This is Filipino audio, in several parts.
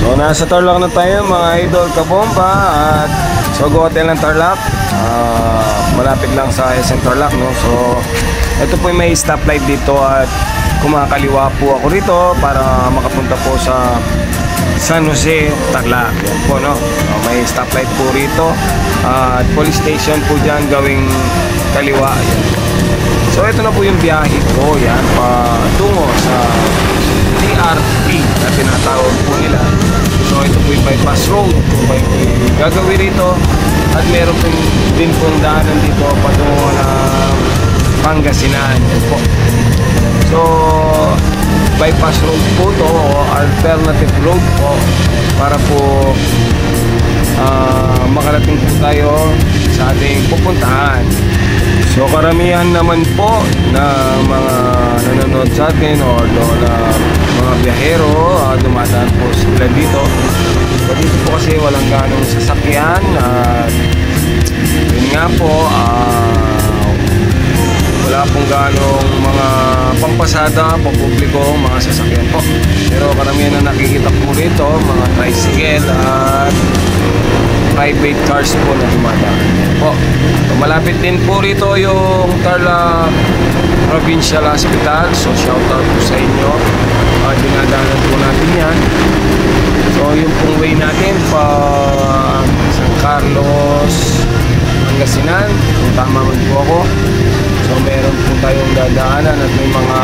So nasa Tarlac na tayo mga idol kabomba at Sogo Hotel ng Tarlac. Malapit lang sa SM Tarlac, no? So ito po may stoplight dito at kumakaliwa po ako rito para makapunta po sa San Jose, Tarlac. Yan po, no? May stoplight po rito at police station po dyan gawing kaliwa. Yan. So ito na po yung biyahe ko. Yan, patungo sa TRP na tinatawag po nila. So ito po yung bypass road kung ba yung gagawin rito. At meron po din pong daanan dito patungo ng Pangasinan. Yan po. So bypass road po to o alternative road po para po makarating po tayo sa ating pupuntahan. So karamihan naman po na mga nanonood sa atin o na mga biyahero dumadaan po sila dito. So dito po kasi walang ganong sasakyan at yun nga po wala pong ganong mga pampasada, pampubliko, mga sasakyan po. Pero karamihan na nakikita po rito, mga tricycle at private cars po na dumadaan po. So, malapit din po rito yung Tarlac Provincial Hospital. So shout out po sa inyo. Dinadaanan po natin yan. So yung pong way natin pa San Carlos, Pangasinan, kung tama man po ako. So meron po tayong dadaanan at may mga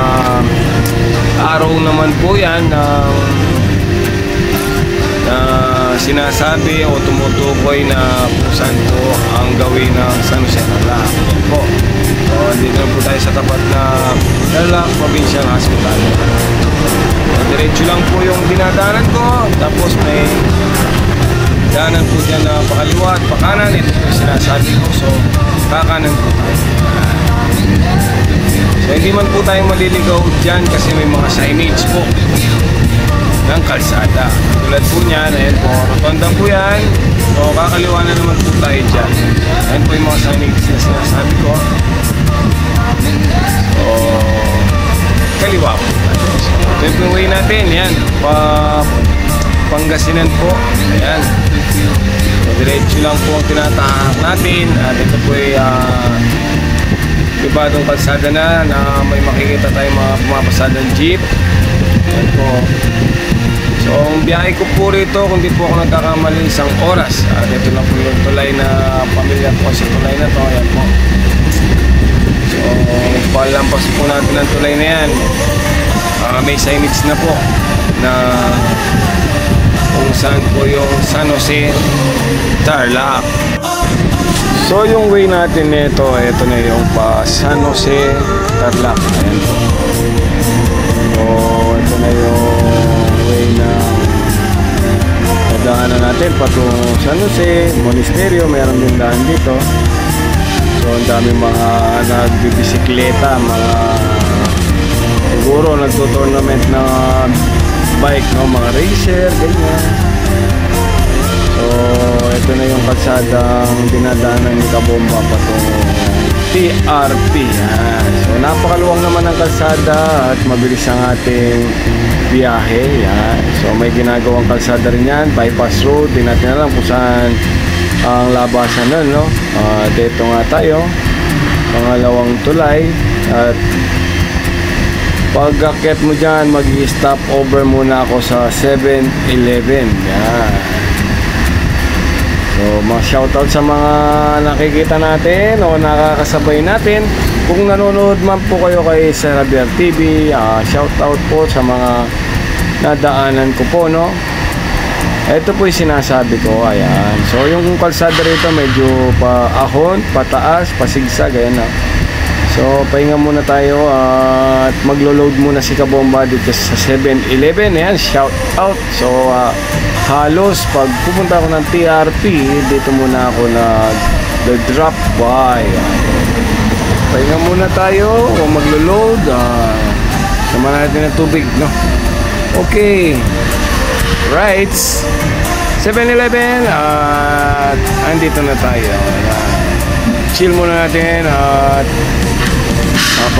araw naman po yan na sinasabi o tumutukoy na kung saan po ang gawin ng San Jose Tarlac. Yan po. So dito po tayo sa tapat na Tarlac Provincial Hospital. So, diretso lang po yung dinadaanan ko. Tapos may daanan po dyan na pakaliwa at pakanan. Ito po yung sinasabi ko. So kakanan po tayo. So hindi man po tayo maliligaw dyan kasi may mga signage po ng kalsada. Tulad po niyan, ayan po, rotonda po yan. So kakaliwa na naman po tayo dyan. Ayan po yung mga signage na sinasabi ko. So kaliwa po tayo. So ito yung way natin, yan, Pangasinan po. Ayan. So diretso lang po ang tinatahak natin. At ito po ay iba itong kalsada na may makikita tayong mga pumapasadang jeep. Ayan po. So ang biyahe ko po rito, kung di po ako nagkakamali, 1 oras. At ito na po yung tulay na pamilya po sa tulay na to. Ayan po. So palampas po natin ang tulay na yan. May signage na po na kung saan po yung San Jose Tarlac. So yung way natin nito, ito na yung pa San Jose Tarlac. Ayan po. So ito na yung way na nadaanan natin patungo San Jose Monasterio. Meron din daan dito. So ang dami mga nagbibisikleta, mga siguro nagto-tournament na bike, no? Mga racer, ganyan. So ito na yung kalsadang dinadaanan ni Kabomba patungo TRP. Yan. So napakaluwang naman ang kalsada at mabilis ang ating biyahe. Yan. So may ginagawang kalsada rin yan, bypass road. Di natin alam kung saan ang labasan nun, no? Dito nga tayo, pangalawang tulay. At pag-akyat mo dyan, mag-stop over muna ako sa 7-Eleven. Yan. So mga shoutout sa mga nakikita natin o nakakasabay natin. Kung nanonood man po kayo kay Sir Javier TV, shoutout po sa mga nadaanan ko po, no? Ito po yung sinasabi ko. Ayan. So yung kalsada rito medyo paahon, pataas, pasigsag. Ayan, no? So pahinga muna tayo at maglo-load muna si Kabomba dito sa 7-Eleven. Ayan, shout out. So halos pag pupunta ako ng TRP, dito muna ako nag-drop by. Pahinga muna tayo o maglo-load. Naman natin ng tubig, no? Okay, right, 7-Eleven at andito na tayo. Ayan. Chill muna natin at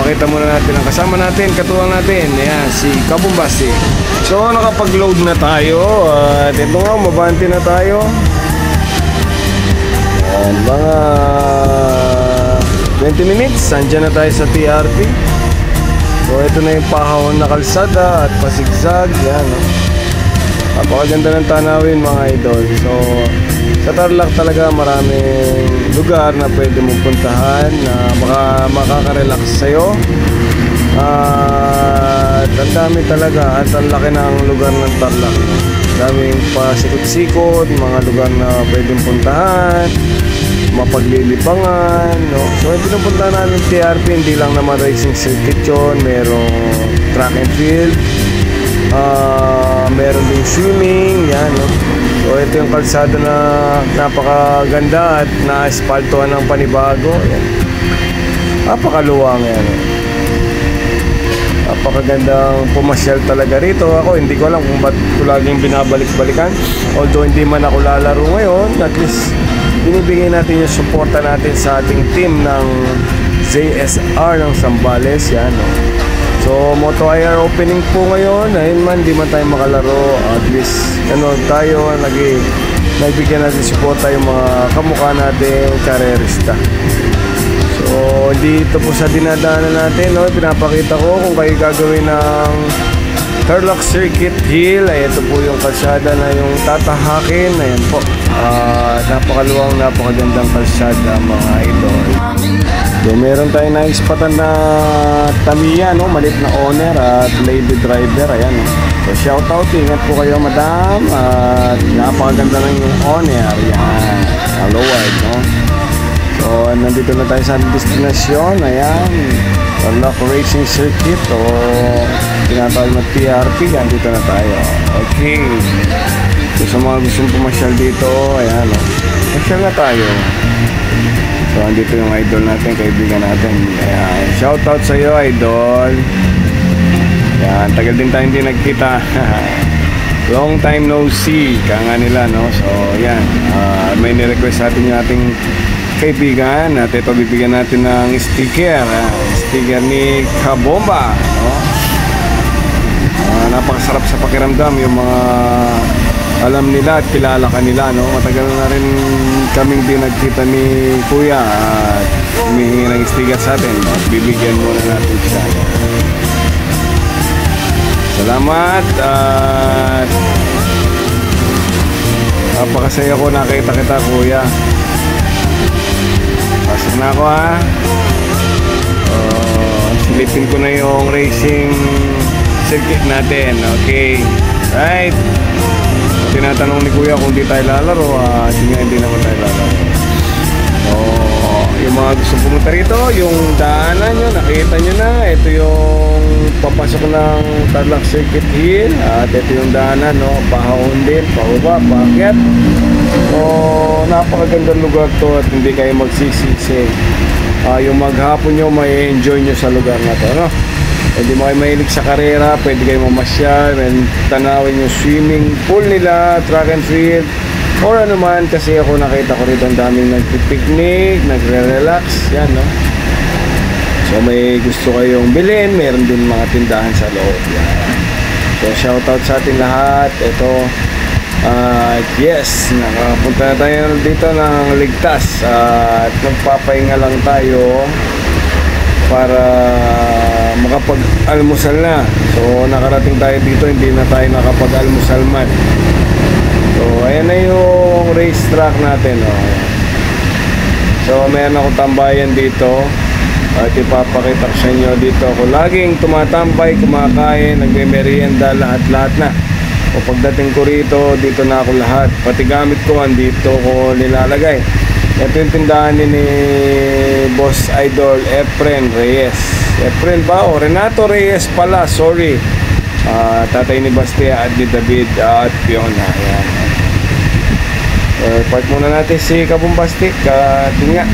Pakita muna natin ang kasama natin, katuwang natin. Ayan, si Kabombastic. So nakapag-load na tayo at ito nga, mabanti na tayo. Ayan, mga 20 minutes, andyan na tayo sa TRP. So ito na yung pahawon na kalsada at pasigsag. Yan, no? Napakaganda ng tanawin mga idol. So sa Tarlac talaga maraming lugar na pwede mong puntahan na makaka-relax sa'yo. At ang dami talaga, at ang laki ng lugar ng Tarlac. Daming pasikot-sikot, mga lugar na pwedeng puntahan, mapaglilipangan, no? So yung pinupuntahan namin TRP, hindi lang naman racing circuit yun, merong track and field, meron din swimming, yan, no? So ito yung kalsada na napakaganda at na-aspaltohan ng panibago, yan. Napakaluwang yan, no? Napakagandang pumasyal talaga rito. Ako hindi ko alam kung ba't ko laging binabalik-balikan, although hindi man ako lalaro ngayon, at least binibigay natin yung suporta natin sa ating team ng ZSR ng Zambales, yan, no? So Moto IR opening po ngayon, ayun man, di man tayo makalaro, at least ano tayo, nagbigyan natin suporta yung mga kamukha natin karerista. So dito po sa dinadaanan natin, no, pinapakita ko kung kayo gagawin ng Tarlac Circuit Hill. Ay ito po yung kalsada na yung tatahakin. Ayan po, napakaluwang, napakagandang kalsada mga idol. So meron tayong naispatan na Tamiya, no, malit na owner at lady driver. Ayan, no. So shout out, ingat po kayo madam, at napakaganda ng yung owner. Ayan, alawad, no. So nandito na tayo sa destinasyon. Ayan, Tarlac Racing Circuit o tinatawag na TRP. Nandito na tayo. Okay, so sa mga gustong pumasyal dito, ayan, no, masyal na tayo. So andito yung idol natin, kaibigan natin. Ayan, shout out sa iyo idol. Ayan, tagal din tayo hindi nagkita. Long time no see, kaya nga nila, no. So ayan, may nirequest sa atin yung ating kaibigan at ito bibigyan natin ng sticker, sticker ni Kabomba, no? Napakasarap sa pakiramdam yung mga alam nila at kilala ka nila, no? Matagal na rin kaming din nagkita ni Kuya at humihingi ng sticker sa atin, no? Bibigyan muna natin siya, no? Salamat at napakasaya ko nakita kita Kuya. Pasok na ako, ha. Silipin ko na yung racing circuit natin. Okay, right. Tinatanong ni Kuya kung di tayo lalaro, hindi naman tayo lalaro. So yung mga gusto pumunta rito, yung daanan nyo, nakita nyo na. Ito yung papasok ng Tarlac Circuit Hill at ito yung daanan, no, pahawon din, pababa, paakyat. So napakagandang lugar to at hindi kayo magsisisi. Yung maghapon nyo, may enjoy nyo sa lugar na to, no? Hindi mo kayo mahilig sa karera, pwede kayo mamasyal and tanawin yung swimming pool nila, track and field, or ano man, kasi ako nakita ko rito ang daming nagpipiknik, nagre-relax, yan, no? So may gusto kayong bilhin, meron din mga tindahan sa loob, yan. So shoutout sa ating lahat. Ito, yes, nakapunta na tayo dito ng ligtas at nagpapahinga lang tayo para makapag-almusal na. So nakarating tayo dito, hindi na tayo nakapag-almusal man. So ayan na yung racetrack natin, oh. So meron akong tambayan dito at ipapakita ko sa inyo. Dito ako laging tumatambay, kumakain, nagme-merienda, lahat-lahat na. O pagdating ko rito, dito na ako lahat. Pati gamit ko, andito ko nilalagay. Ito yung tindahan ni Boss Idol Efren Reyes. Efren ba? O Renato Reyes pala, sorry. Tatay ni Bastia at ni David at Fiona. Ayan. Part muna natin si Kabombastic. Tingnan.